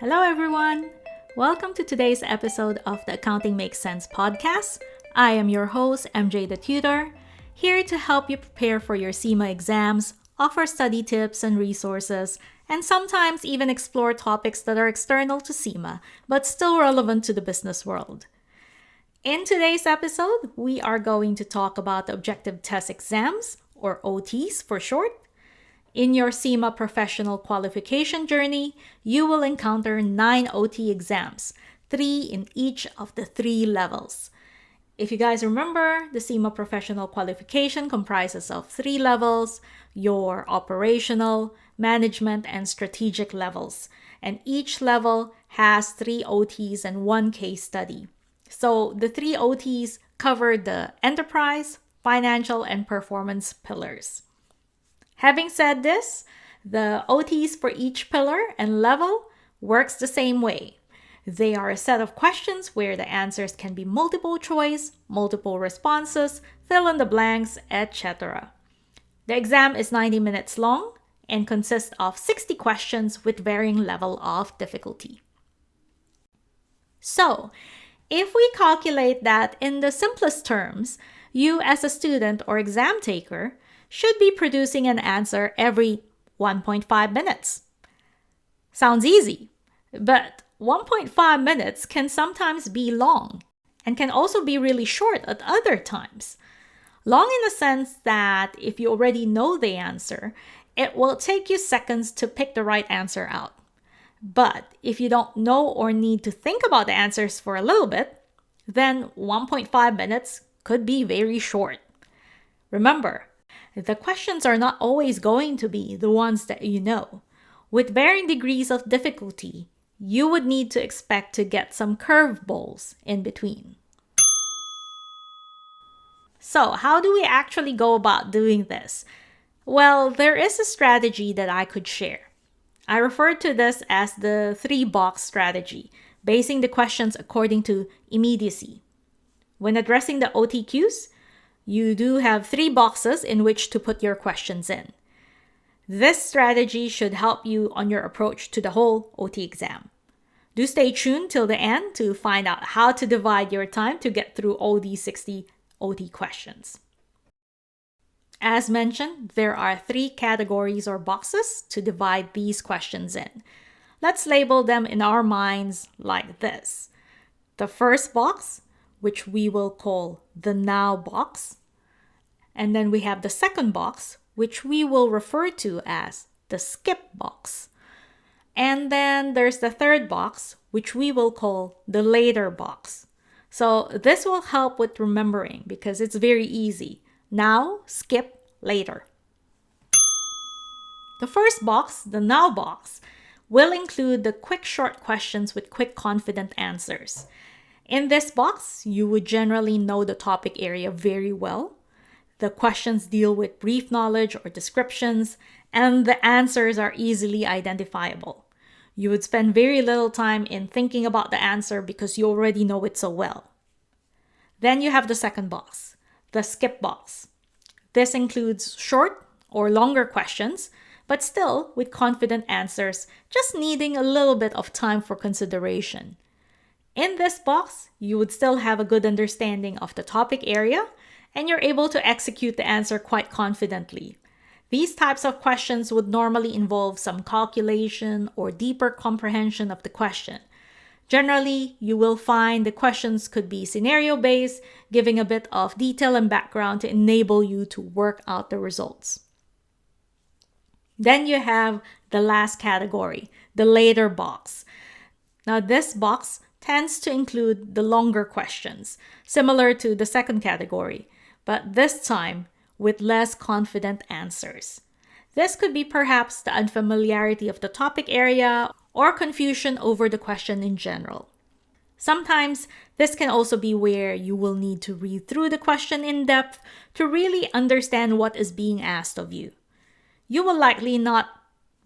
Hello everyone! Welcome to today's episode of the Accounting Makes Sense podcast. I am your host, MJ the Tutor, here to help you prepare for your CIMA exams, offer study tips and resources, and sometimes even explore topics that are external to CIMA, but still relevant to the business world. In today's episode, we are going to talk about the objective test exams, or OTs for short. In your CIMA professional qualification journey, you will encounter 9 OT exams, 3 in each of the 3 levels. If you guys remember, the CIMA professional qualification comprises of 3 levels, your operational, management, and strategic levels. And each level has 3 OTs and 1 case study. So the 3 OTs cover the enterprise, financial, and performance pillars. Having said this, the OTs for each pillar and level works the same way. They are a set of questions where the answers can be multiple choice, multiple responses, fill in the blanks, etc. The exam is 90 minutes long and consists of 60 questions with varying level of difficulty. So, if we calculate that in the simplest terms, you as a student or exam taker should be producing an answer every 1.5 minutes. Sounds easy, but 1.5 minutes can sometimes be long and can also be really short at other times. Long in the sense that if you already know the answer, it will take you seconds to pick the right answer out. But if you don't know or need to think about the answers for a little bit, then 1.5 minutes could be very short. Remember, the questions are not always going to be the ones that you know. With varying degrees of difficulty, you would need to expect to get some curveballs in between. So, how do we actually go about doing this? Well, there is a strategy that I could share. I refer to this as the 3-box strategy, basing the questions according to immediacy. When addressing the OTQs, you do have 3 boxes in which to put your questions in. This strategy should help you on your approach to the whole OT exam. Do stay tuned till the end to find out how to divide your time to get through all these 60 OT questions. As mentioned, there are 3 categories or boxes to divide these questions in. Let's label them in our minds like this. The first box, which we will call the now box. And then we have the second box, which we will refer to as the skip box. And then there's the third box, which we will call the later box. So this will help with remembering because it's very easy. Now, skip, later. The first box, the now box, will include the quick short questions with quick confident answers. In this box, you would generally know the topic area very well. The questions deal with brief knowledge or descriptions, and the answers are easily identifiable. You would spend very little time in thinking about the answer because you already know it so well. Then you have the second box, the skip box. This includes short or longer questions, but still with confident answers, just needing a little bit of time for consideration. In this box, you would still have a good understanding of the topic area, and you're able to execute the answer quite confidently. These types of questions would normally involve some calculation or deeper comprehension of the question. Generally, you will find the questions could be scenario-based, giving a bit of detail and background to enable you to work out the results. Then you have the last category, the later box. Now this box tends to include the longer questions, similar to the second category, but this time with less confident answers. This could be perhaps the unfamiliarity of the topic area or confusion over the question in general. Sometimes this can also be where you will need to read through the question in depth to really understand what is being asked of you. You will likely not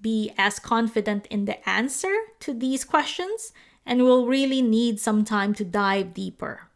be as confident in the answer to these questions and will really need some time to dive deeper.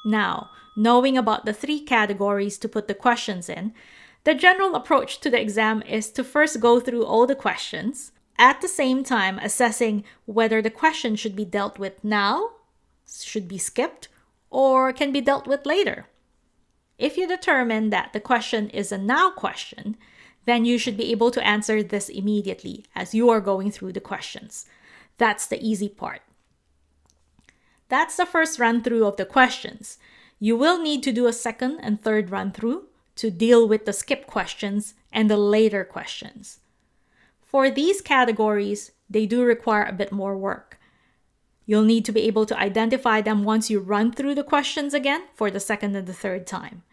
Now, knowing about the 3 categories to put the questions in, the general approach to the exam is to first go through all the questions, at the same time assessing whether the question should be dealt with now, should be skipped, or can be dealt with later. If you determine that the question is a now question, then you should be able to answer this immediately as you are going through the questions. That's the easy part. That's the first run-through of the questions. You will need to do a second and third run-through to deal with the skip questions and the later questions. For these categories, they do require a bit more work. You'll need to be able to identify them once you run through the questions again for the second and the third time.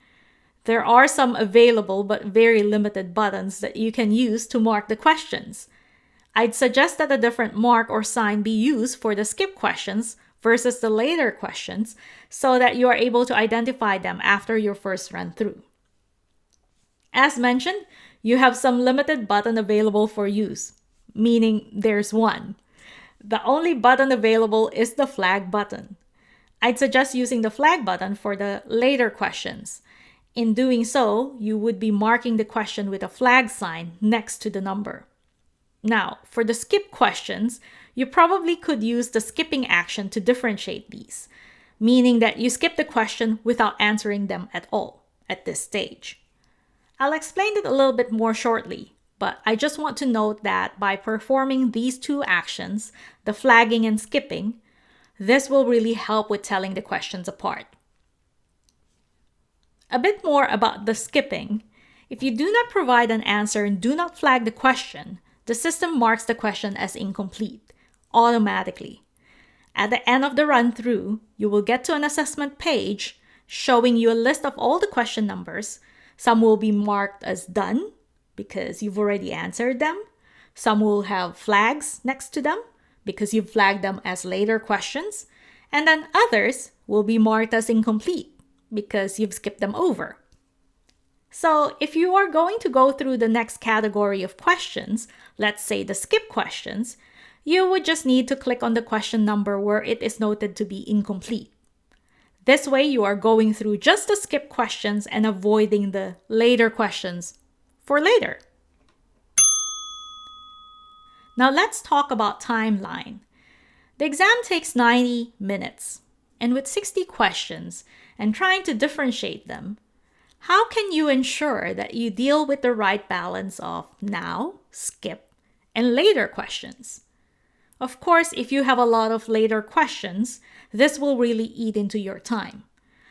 There are some available but very limited buttons that you can use to mark the questions. I'd suggest that a different mark or sign be used for the skip questions versus the later questions so that you are able to identify them after your first run through. As mentioned, you have some limited button available for use, meaning there's one. The only button available is the flag button. I'd suggest using the flag button for the later questions. In doing so, you would be marking the question with a flag sign next to the number. Now, for the skip questions, you probably could use the skipping action to differentiate these, meaning that you skip the question without answering them at all at this stage. I'll explain it a little bit more shortly, but I just want to note that by performing these two actions, the flagging and skipping, this will really help with telling the questions apart. A bit more about the skipping. If you do not provide an answer and do not flag the question, the system marks the question as incomplete automatically. At the end of the run-through, you will get to an assessment page showing you a list of all the question numbers. Some will be marked as done because you've already answered them. Some will have flags next to them because you've flagged them as later questions. And then others will be marked as incomplete because you've skipped them over. So if you are going to go through the next category of questions, let's say the skip questions, you would just need to click on the question number where it is noted to be incomplete. This way you are going through just the skip questions and avoiding the later questions for later. Now let's talk about timeline. The exam takes 90 minutes, and with 60 questions and trying to differentiate them, how can you ensure that you deal with the right balance of now, skip, and later questions? Of course, if you have a lot of later questions, this will really eat into your time.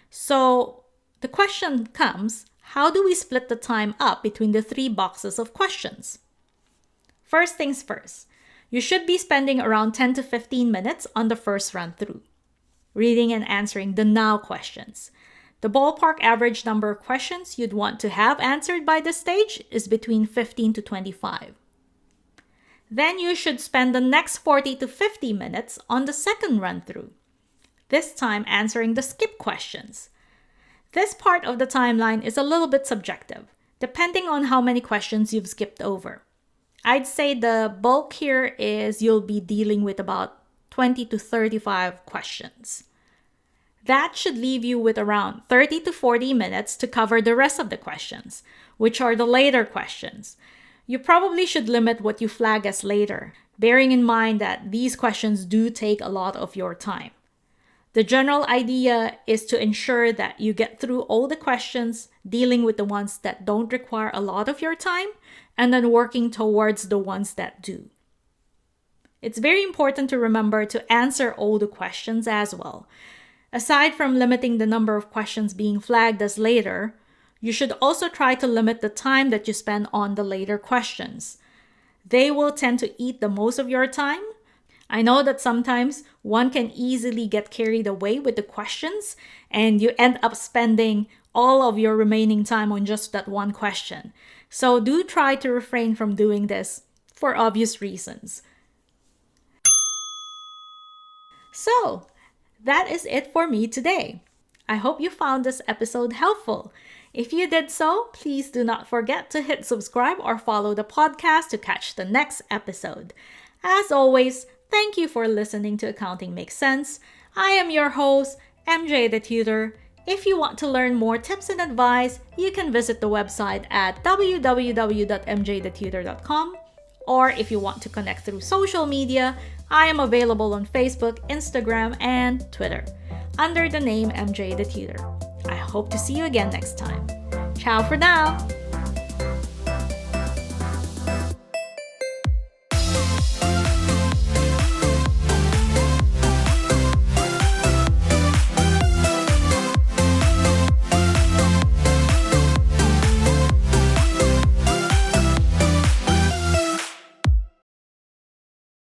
So the question comes, how do we split the time up between the three boxes of questions? First things first, you should be spending around 10 to 15 minutes on the first run through, reading and answering the now questions. The ballpark average number of questions you'd want to have answered by this stage is between 15 to 25. Then you should spend the next 40 to 50 minutes on the second run through, this time answering the skip questions. This part of the timeline is a little bit subjective, depending on how many questions you've skipped over. I'd say the bulk here is you'll be dealing with about 20 to 35 questions. That should leave you with around 30 to 40 minutes to cover the rest of the questions, which are the later questions. You probably should limit what you flag as later, bearing in mind that these questions do take a lot of your time. The general idea is to ensure that you get through all the questions, dealing with the ones that don't require a lot of your time, and then working towards the ones that do. It's very important to remember to answer all the questions as well. Aside from limiting the number of questions being flagged as later, you should also try to limit the time that you spend on the later questions. They will tend to eat the most of your time. I know that sometimes one can easily get carried away with the questions and you end up spending all of your remaining time on just that one question. So do try to refrain from doing this for obvious reasons. So, that is it for me today. I hope you found this episode helpful. If you did so, please do not forget to hit subscribe or follow the podcast to catch the next episode. As always, thank you for listening to Accounting Makes Sense. I am your host, MJ the Tutor. If you want to learn more tips and advice, you can visit the website at www.mjthetutor.com Or if you want to connect through social media, I am available on Facebook, Instagram, and Twitter under the name MJ the Tutor. I hope to see you again next time. Ciao for now!